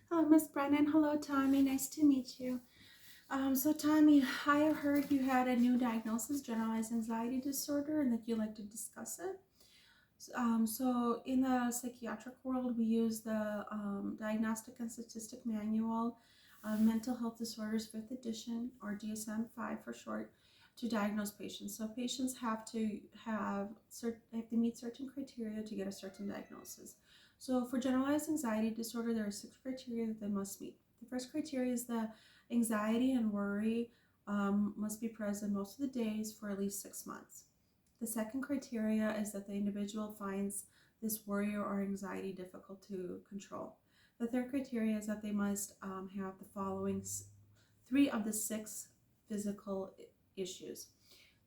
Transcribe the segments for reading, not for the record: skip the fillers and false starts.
Hello, Miss Brennan. Hello, Tommy. Nice to meet you. So Tommy, I have heard you had a new diagnosis, generalized anxiety disorder, and that you like to discuss it. So in the psychiatric world, we use the Diagnostic and Statistic Manual of Mental Health Disorders, 5th edition, or DSM-5 for short, to diagnose patients. So patients have to meet certain criteria to get a certain diagnosis. So for generalized anxiety disorder, there are 6 criteria that they must meet. The first criteria is the anxiety and worry must be present most of the days for at least 6 months. The second criteria is that the individual finds this worry or anxiety difficult to control. The third criteria is that they must have the following 3 of the 6 physical issues.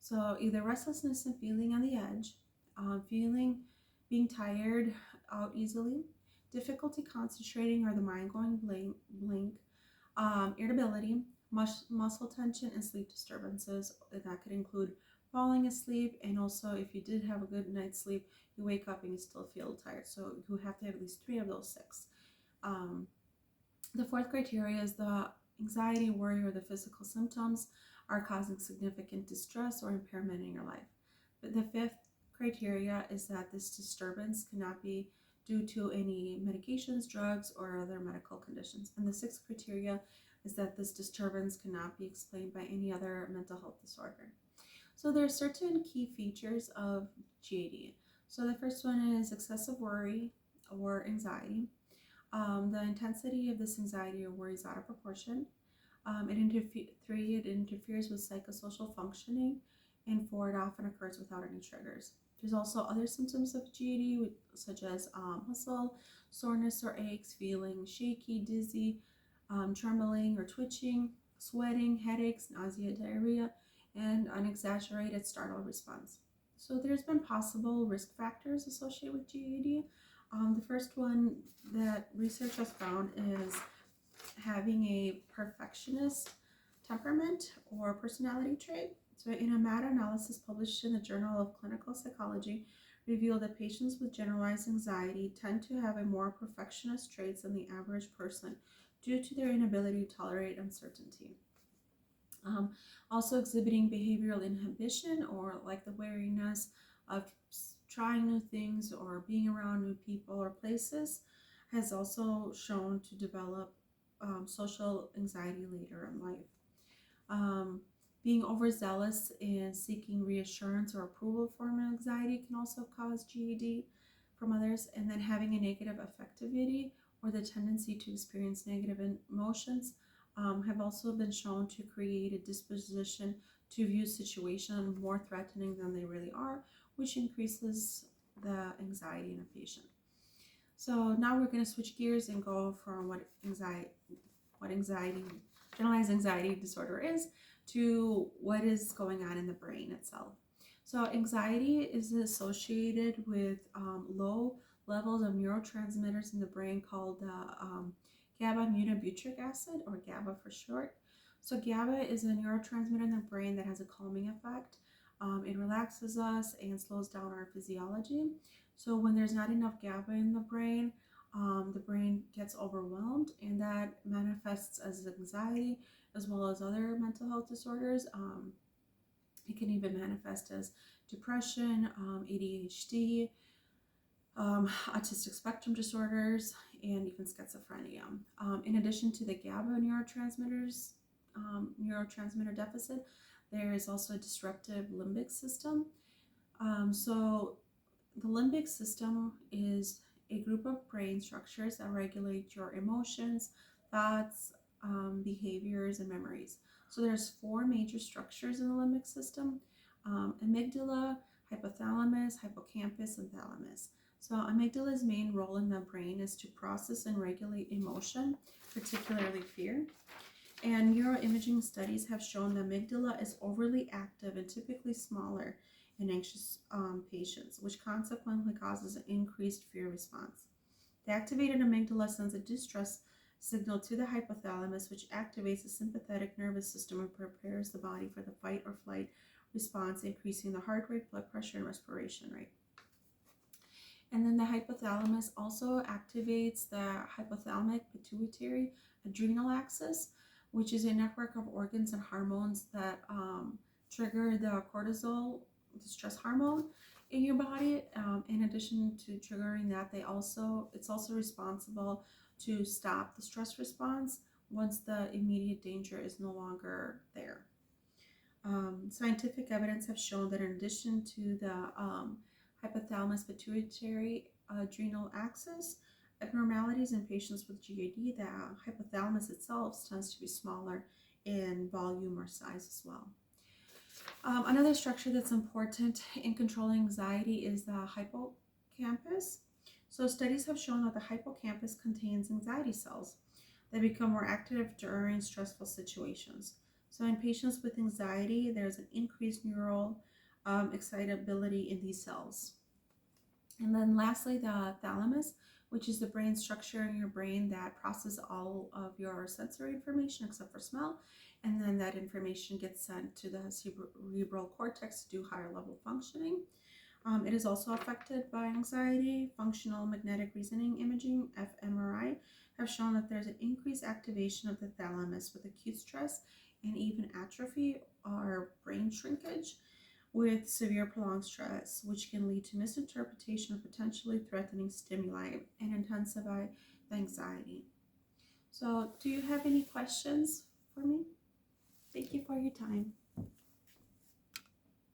So either restlessness and feeling on the edge, feeling being tired out easily, difficulty concentrating or the mind going blank, irritability, muscle tension, and sleep disturbances. That could include falling asleep, and also if you did have a good night's sleep, you wake up and you still feel tired. So you have to have at least 3 of those 6. Um, the fourth criteria is the anxiety, worry, or the physical symptoms are causing significant distress or impairment in your life. But the fifth criteria is that this disturbance cannot be due to any medications, drugs, or other medical conditions. And the sixth criteria is that this disturbance cannot be explained by any other mental health disorder. So there are certain key features of GAD. So the first one is excessive worry or anxiety. The intensity of this anxiety or worry is out of proportion. It interferes with psychosocial functioning, and 4, it often occurs without any triggers. There's also other symptoms of GAD, such as muscle soreness or aches, feeling shaky, dizzy, trembling or twitching, sweating, headaches, nausea, diarrhea, and an exaggerated startle response. So there's been possible risk factors associated with GAD. The first one that research has found is having a perfectionist temperament or personality trait. So in a meta-analysis published in the Journal of Clinical Psychology, revealed that patients with generalized anxiety tend to have a more perfectionist traits than the average person due to their inability to tolerate uncertainty. Also exhibiting behavioral inhibition, or like the wariness of trying new things or being around new people or places, has also shown to develop social anxiety later in life. Um, Being overzealous in seeking reassurance or approval from anxiety can also cause GAD from others, and then having a negative affectivity or the tendency to experience negative emotions have also been shown to create a disposition to view situations more threatening than they really are, which increases the anxiety in a patient. So now we're going to switch gears and go from what anxiety, generalized anxiety disorder is, to what is going on in the brain itself. So anxiety is associated with low levels of neurotransmitters in the brain called GABA-aminobutyric acid, or GABA for short. So GABA is a neurotransmitter in the brain that has a calming effect. It relaxes us and slows down our physiology. So when there's not enough GABA in the brain gets overwhelmed, and that manifests as anxiety as well as other mental health disorders. It can even manifest as depression, ADHD, autistic spectrum disorders, and even schizophrenia. In addition to the GABA neurotransmitter deficit, there is also a disruptive limbic system. So the limbic system is a group of brain structures that regulate your emotions, thoughts, behaviors, and memories. So there's 4 major structures in the limbic system: amygdala, hypothalamus, hippocampus, and thalamus. So amygdala's main role in the brain is to process and regulate emotion, particularly fear. And neuroimaging studies have shown the amygdala is overly active and typically smaller in anxious patients, which consequently causes an increased fear response. The activated amygdala sends a distress signal to the hypothalamus, which activates the sympathetic nervous system and prepares the body for the fight or flight response, increasing the heart rate, blood pressure, and respiration rate. And then the hypothalamus also activates the hypothalamic pituitary adrenal axis, which is a network of organs and hormones that trigger the cortisol, the stress hormone in your body. In addition to triggering that, it's also responsible to stop the stress response once the immediate danger is no longer there. Scientific evidence have shown that in addition to the hypothalamus pituitary adrenal axis abnormalities in patients with GAD, the hypothalamus itself tends to be smaller in volume or size as well. Another structure that's important in controlling anxiety is the hippocampus. So studies have shown that the hippocampus contains anxiety cells that become more active during stressful situations. So in patients with anxiety, there's an increased neural excitability in these cells. And then lastly, the thalamus, which is the brain structure in your brain that processes all of your sensory information except for smell. And then that information gets sent to the cerebral cortex to do higher level functioning. It is also affected by anxiety. Functional magnetic resonance imaging, fMRI, have shown that there's an increased activation of the thalamus with acute stress and even atrophy or brain shrinkage with severe prolonged stress, which can lead to misinterpretation of potentially threatening stimuli and intensify the anxiety. So, do you have any questions for me? Thank you for your time.